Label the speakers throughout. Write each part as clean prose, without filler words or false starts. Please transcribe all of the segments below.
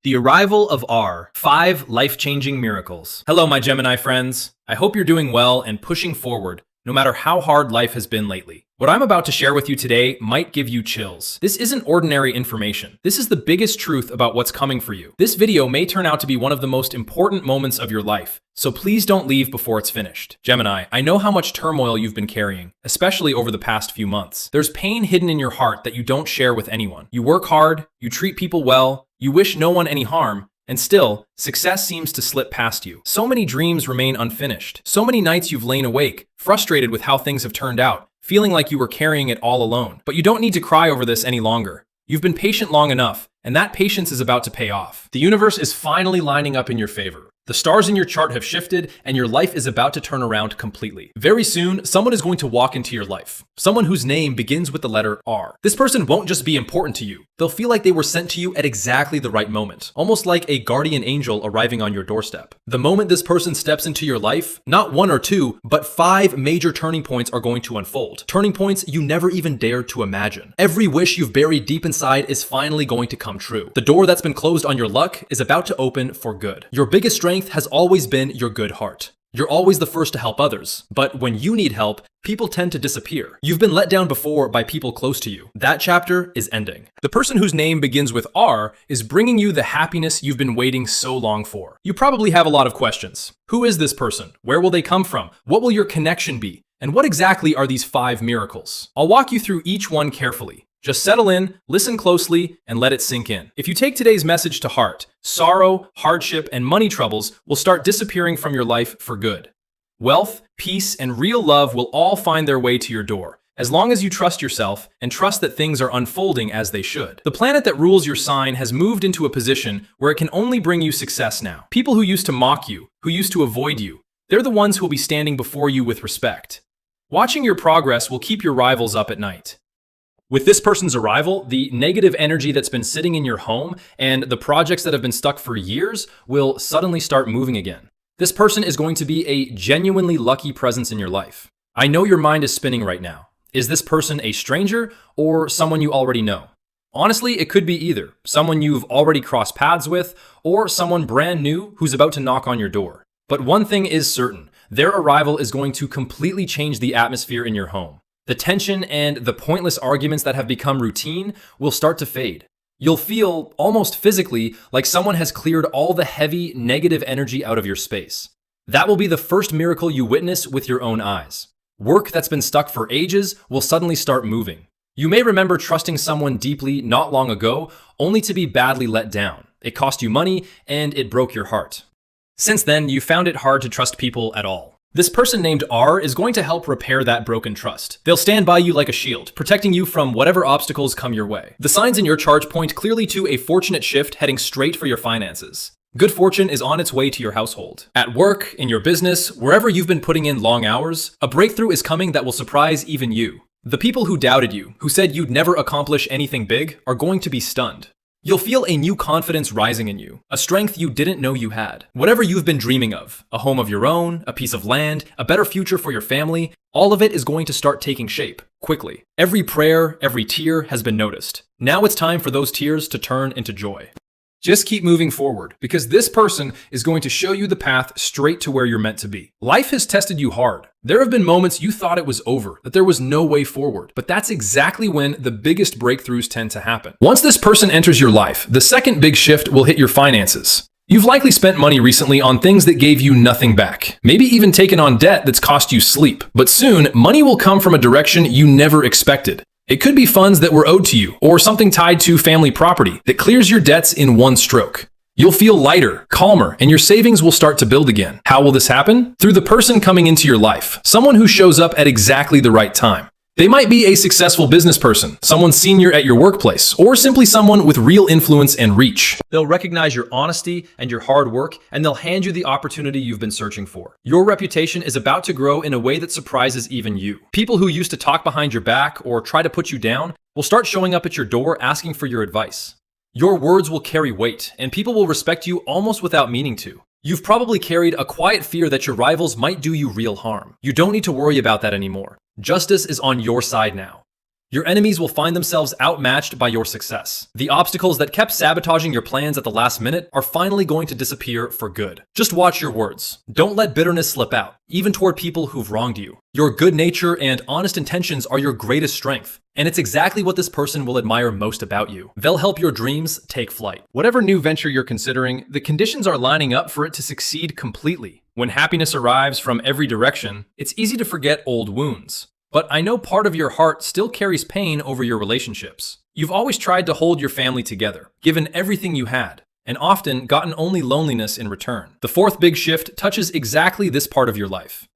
Speaker 1: The arrival of R, 5 life-changing miracles. Hello, my Gemini friends. I hope you're doing well and pushing forward, no matter how hard life has been lately. What I'm about to share with you today might give you chills. This isn't ordinary information. This is the biggest truth about what's coming for you. This video may turn out to be one of the most important moments of your life, so please don't leave before it's finished. Gemini, I know how much turmoil you've been carrying, especially over the past few months. There's pain hidden in your heart that you don't share with anyone. You work hard, you treat people well, you wish no one any harm, and still, success seems to slip past you. So many dreams remain unfinished. So many nights you've lain awake, frustrated with how things have turned out, feeling like you were carrying it all alone. But you don't need to cry over this any longer. You've been patient long enough, and that patience is about to pay off. The universe is finally lining up in your favor. The stars in your chart have shifted, and your life is about to turn around completely. Very soon, someone is going to walk into your life. Someone whose name begins with the letter R. This person won't just be important to you. They'll feel like they were sent to you at exactly the right moment, almost like a guardian angel arriving on your doorstep. The moment this person steps into your life, not 1 or 2, but 5 major turning points are going to unfold. Turning points you never even dared to imagine. Every wish you've buried deep inside is finally going to come true. The door that's been closed on your luck is about to open for good. Your biggest strength has always been your good heart. You're always the first to help others, but when you need help, people tend to disappear. You've been let down before by people close to you. That chapter is ending. The person whose name begins with R is bringing you the happiness you've been waiting so long for. You probably have a lot of questions. Who is this person? Where will they come from? What will your connection be? And what exactly are these 5 miracles? I'll walk you through each one carefully. Just settle in, listen closely, and let it sink in. If you take today's message to heart, sorrow, hardship, and money troubles will start disappearing from your life for good. Wealth, peace, and real love will all find their way to your door, as long as you trust yourself and trust that things are unfolding as they should. The planet that rules your sign has moved into a position where it can only bring you success now. People who used to mock you, who used to avoid you, they're the ones who will be standing before you with respect. Watching your progress will keep your rivals up at night. With this person's arrival, the negative energy that's been sitting in your home and the projects that have been stuck for years will suddenly start moving again. This person is going to be a genuinely lucky presence in your life. I know your mind is spinning right now. Is this person a stranger or someone you already know? Honestly, it could be either. Someone you've already crossed paths with or someone brand new who's about to knock on your door. But one thing is certain, their arrival is going to completely change the atmosphere in your home. The tension and the pointless arguments that have become routine will start to fade. You'll feel, almost physically, like someone has cleared all the heavy, negative energy out of your space. That will be the first miracle you witness with your own eyes. Work that's been stuck for ages will suddenly start moving. You may remember trusting someone deeply not long ago, only to be badly let down. It cost you money, and it broke your heart. Since then, you found it hard to trust people at all. This person named R is going to help repair that broken trust. They'll stand by you like a shield, protecting you from whatever obstacles come your way. The signs in your chart point clearly to a fortunate shift heading straight for your finances. Good fortune is on its way to your household. At work, in your business, wherever you've been putting in long hours, a breakthrough is coming that will surprise even you. The people who doubted you, who said you'd never accomplish anything big, are going to be stunned. You'll feel a new confidence rising in you, a strength you didn't know you had. Whatever you've been dreaming of, a home of your own, a piece of land, a better future for your family, all of it is going to start taking shape, quickly. Every prayer, every tear has been noticed. Now it's time for those tears to turn into joy. Just keep moving forward, because this person is going to show you the path straight to where you're meant to be. Life has tested you hard. There have been moments you thought it was over, that there was no way forward, but that's exactly when the biggest breakthroughs tend to happen. Once this person enters your life, the second big shift will hit your finances. You've likely spent money recently on things that gave you nothing back, maybe even taken on debt that's cost you sleep. But soon, money will come from a direction you never expected. It could be funds that were owed to you, or something tied to family property that clears your debts in one stroke. You'll feel lighter, calmer, and your savings will start to build again. How will this happen? Through the person coming into your life, someone who shows up at exactly the right time. They might be a successful business person, someone senior at your workplace, or simply someone with real influence and reach. They'll recognize your honesty and your hard work, and they'll hand you the opportunity you've been searching for. Your reputation is about to grow in a way that surprises even you. People who used to talk behind your back or try to put you down will start showing up at your door asking for your advice. Your words will carry weight, and people will respect you almost without meaning to. You've probably carried a quiet fear that your rivals might do you real harm. You don't need to worry about that anymore. Justice is on your side now. Your enemies will find themselves outmatched by your success. The obstacles that kept sabotaging your plans at the last minute are finally going to disappear for good. Just watch your words. Don't let bitterness slip out, even toward people who've wronged you. Your good nature and honest intentions are your greatest strength, and it's exactly what this person will admire most about you. They'll help your dreams take flight. Whatever new venture you're considering, the conditions are lining up for it to succeed completely. When happiness arrives from every direction, it's easy to forget old wounds. But I know part of your heart still carries pain over your relationships. You've always tried to hold your family together, given everything you had, and often gotten only loneliness in return. The fourth big shift touches exactly this part of your life.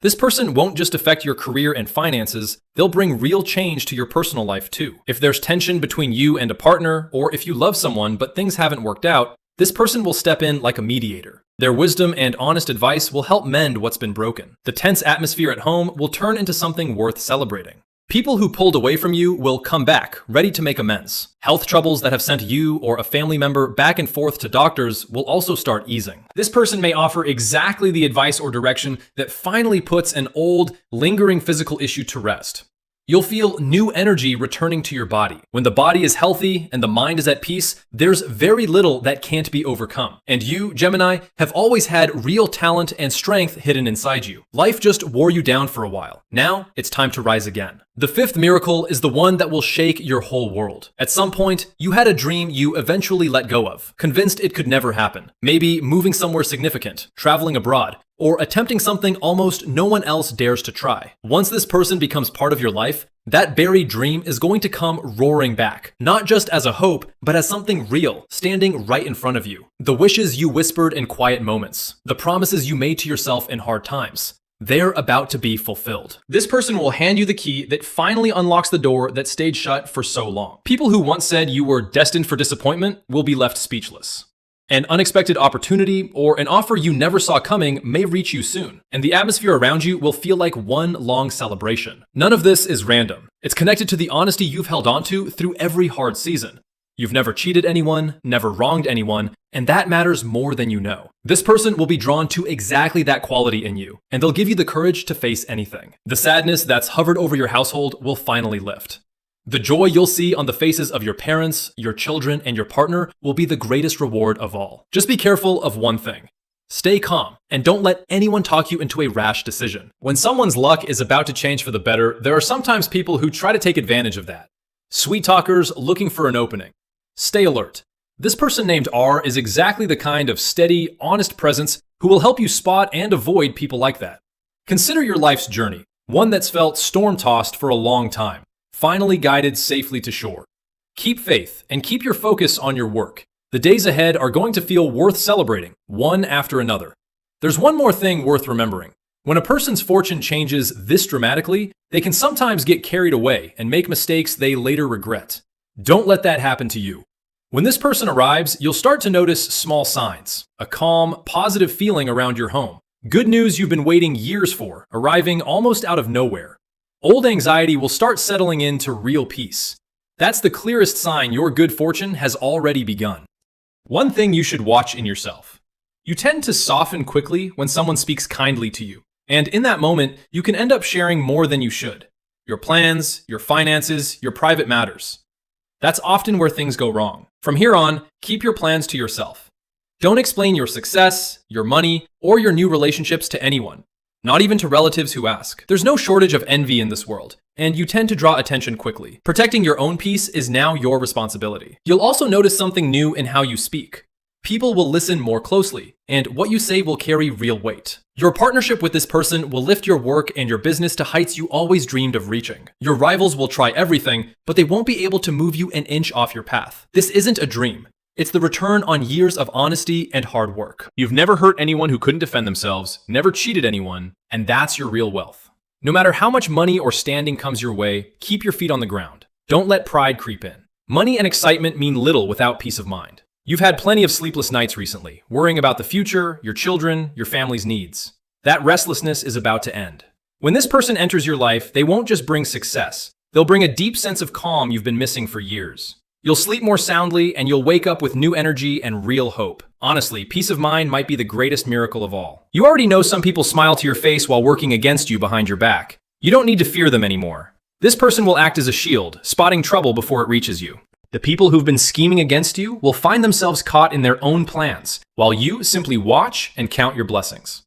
Speaker 1: This person won't just affect your career and finances, they'll bring real change to your personal life too. If there's tension between you and a partner, or if you love someone but things haven't worked out, this person will step in like a mediator. Their wisdom and honest advice will help mend what's been broken. The tense atmosphere at home will turn into something worth celebrating. People who pulled away from you will come back, ready to make amends. Health troubles that have sent you or a family member back and forth to doctors will also start easing. This person may offer exactly the advice or direction that finally puts an old, lingering physical issue to rest. You'll feel new energy returning to your body. When the body is healthy and the mind is at peace, there's very little that can't be overcome. And you, Gemini, have always had real talent and strength hidden inside you. Life just wore you down for a while. Now, it's time to rise again. The fifth miracle is the one that will shake your whole world. At some point, you had a dream you eventually let go of, convinced it could never happen. Maybe moving somewhere significant, traveling abroad, or attempting something almost no one else dares to try. Once this person becomes part of your life, that buried dream is going to come roaring back, not just as a hope, but as something real, standing right in front of you. The wishes you whispered in quiet moments, the promises you made to yourself in hard times, they're about to be fulfilled. This person will hand you the key that finally unlocks the door that stayed shut for so long. People who once said you were destined for disappointment will be left speechless. An unexpected opportunity or an offer you never saw coming may reach you soon, and the atmosphere around you will feel like one long celebration. None of this is random. It's connected to the honesty you've held onto through every hard season. You've never cheated anyone, never wronged anyone, and that matters more than you know. This person will be drawn to exactly that quality in you, and they'll give you the courage to face anything. The sadness that's hovered over your household will finally lift. The joy you'll see on the faces of your parents, your children, and your partner will be the greatest reward of all. Just be careful of one thing. Stay calm, and don't let anyone talk you into a rash decision. When someone's luck is about to change for the better, there are sometimes people who try to take advantage of that. Sweet talkers looking for an opening. Stay alert. This person named R is exactly the kind of steady, honest presence who will help you spot and avoid people like that. Consider your life's journey, one that's felt storm-tossed for a long time, finally guided safely to shore. Keep faith and keep your focus on your work. The days ahead are going to feel worth celebrating, one after another. There's one more thing worth remembering. When a person's fortune changes this dramatically, they can sometimes get carried away and make mistakes they later regret. Don't let that happen to you. When this person arrives, you'll start to notice small signs, a calm, positive feeling around your home. Good news you've been waiting years for, arriving almost out of nowhere. Old anxiety will start settling into real peace. That's the clearest sign your good fortune has already begun. One thing you should watch in yourself. You tend to soften quickly when someone speaks kindly to you, and in that moment, you can end up sharing more than you should. Your plans, your finances, your private matters. That's often where things go wrong. From here on, keep your plans to yourself. Don't explain your success, your money, or your new relationships to anyone, not even to relatives who ask. There's no shortage of envy in this world, and you tend to draw attention quickly. Protecting your own peace is now your responsibility. You'll also notice something new in how you speak. People will listen more closely, and what you say will carry real weight. Your partnership with this person will lift your work and your business to heights you always dreamed of reaching. Your rivals will try everything, but they won't be able to move you an inch off your path. This isn't a dream. It's the return on years of honesty and hard work. You've never hurt anyone who couldn't defend themselves, never cheated anyone, and that's your real wealth. No matter how much money or standing comes your way, keep your feet on the ground. Don't let pride creep in. Money and excitement mean little without peace of mind. You've had plenty of sleepless nights recently, worrying about the future, your children, your family's needs. That restlessness is about to end. When this person enters your life, they won't just bring success. They'll bring a deep sense of calm you've been missing for years. You'll sleep more soundly, and you'll wake up with new energy and real hope. Honestly, peace of mind might be the greatest miracle of all. You already know some people smile to your face while working against you behind your back. You don't need to fear them anymore. This person will act as a shield, spotting trouble before it reaches you. The people who've been scheming against you will find themselves caught in their own plans, while you simply watch and count your blessings.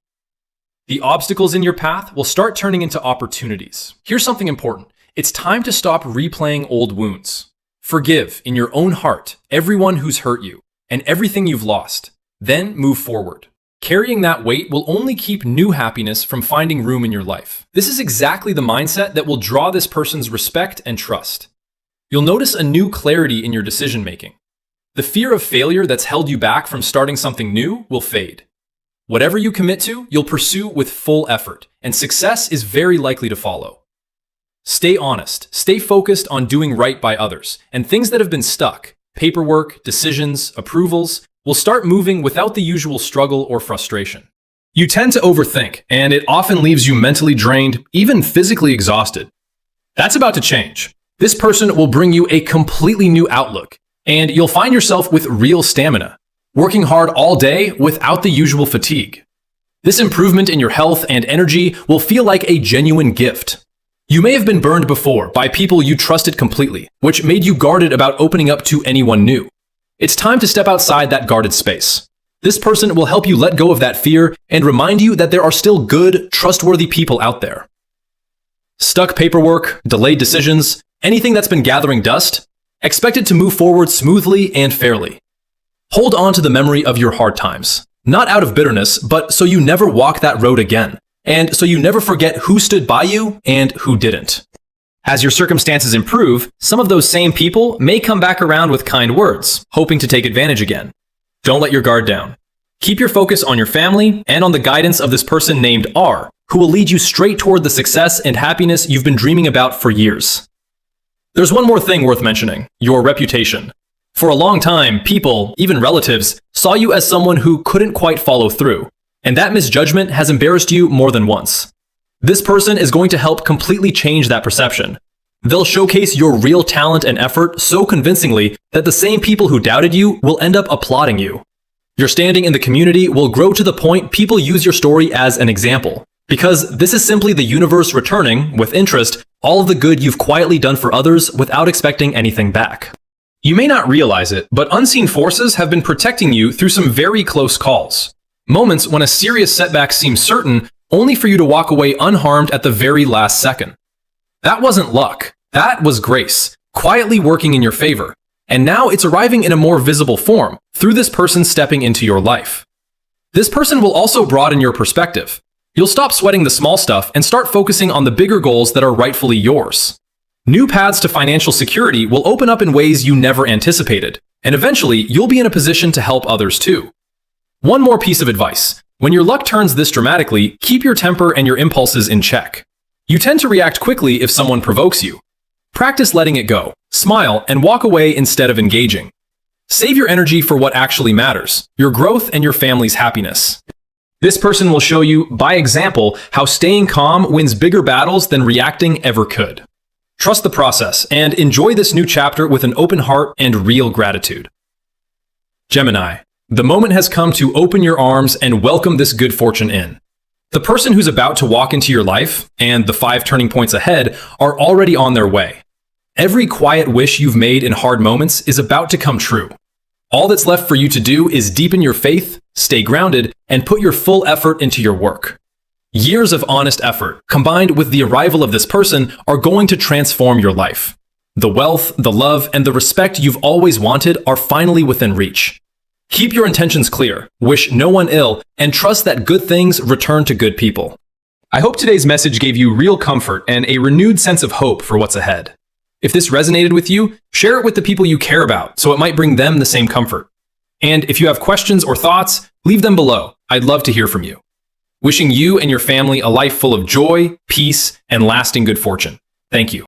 Speaker 1: The obstacles in your path will start turning into opportunities. Here's something important. It's time to stop replaying old wounds. Forgive in your own heart everyone who's hurt you and everything you've lost. Then move forward. Carrying that weight will only keep new happiness from finding room in your life. This is exactly the mindset that will draw this person's respect and trust. You'll notice a new clarity in your decision making. The fear of failure that's held you back from starting something new will fade. Whatever you commit to, you'll pursue with full effort, and success is very likely to follow. Stay honest, stay focused on doing right by others, and things that have been stuck, paperwork, decisions, approvals, will start moving without the usual struggle or frustration. You tend to overthink, and it often leaves you mentally drained, even physically exhausted. That's about to change. This person will bring you a completely new outlook, and you'll find yourself with real stamina, working hard all day without the usual fatigue. This improvement in your health and energy will feel like a genuine gift. You may have been burned before by people you trusted completely, which made you guarded about opening up to anyone new. It's time to step outside that guarded space. This person will help you let go of that fear and remind you that there are still good, trustworthy people out there. Stuck paperwork, delayed decisions, anything that's been gathering dust, expect it to move forward smoothly and fairly. Hold on to the memory of your hard times, not out of bitterness, but so you never walk that road again, and so you never forget who stood by you and who didn't. As your circumstances improve, some of those same people may come back around with kind words, hoping to take advantage again. Don't let your guard down. Keep your focus on your family and on the guidance of this person named R, who will lead you straight toward the success and happiness you've been dreaming about for years. There's one more thing worth mentioning: your reputation. For a long time, people, even relatives, saw you as someone who couldn't quite follow through, and that misjudgment has embarrassed you more than once. This person is going to help completely change that perception. They'll showcase your real talent and effort so convincingly that the same people who doubted you will end up applauding you. Your standing in the community will grow to the point people use your story as an example, because this is simply the universe returning, with interest, all of the good you've quietly done for others without expecting anything back. You may not realize it, but unseen forces have been protecting you through some very close calls. Moments when a serious setback seems certain, only for you to walk away unharmed at the very last second. That wasn't luck. That was grace, quietly working in your favor. And now it's arriving in a more visible form, through this person stepping into your life. This person will also broaden your perspective. You'll stop sweating the small stuff and start focusing on the bigger goals that are rightfully yours. New paths to financial security will open up in ways you never anticipated, and eventually you'll be in a position to help others too. One more piece of advice: when your luck turns this dramatically, keep your temper and your impulses in check. You tend to react quickly if someone provokes you. Practice letting it go, smile, and walk away instead of engaging. Save your energy for what actually matters: your growth and your family's happiness. This person will show you, by example, how staying calm wins bigger battles than reacting ever could. Trust the process and enjoy this new chapter with an open heart and real gratitude. Gemini, the moment has come to open your arms and welcome this good fortune in. The person who's about to walk into your life, and the 5 turning points ahead, are already on their way. Every quiet wish you've made in hard moments is about to come true. All that's left for you to do is deepen your faith, stay grounded, and put your full effort into your work. Years of honest effort, combined with the arrival of this person, are going to transform your life. The wealth, the love, and the respect you've always wanted are finally within reach. Keep your intentions clear, wish no one ill, and trust that good things return to good people. I hope today's message gave you real comfort and a renewed sense of hope for what's ahead. If this resonated with you, share it with the people you care about so it might bring them the same comfort. And if you have questions or thoughts, leave them below. I'd love to hear from you. Wishing you and your family a life full of joy, peace, and lasting good fortune. Thank you.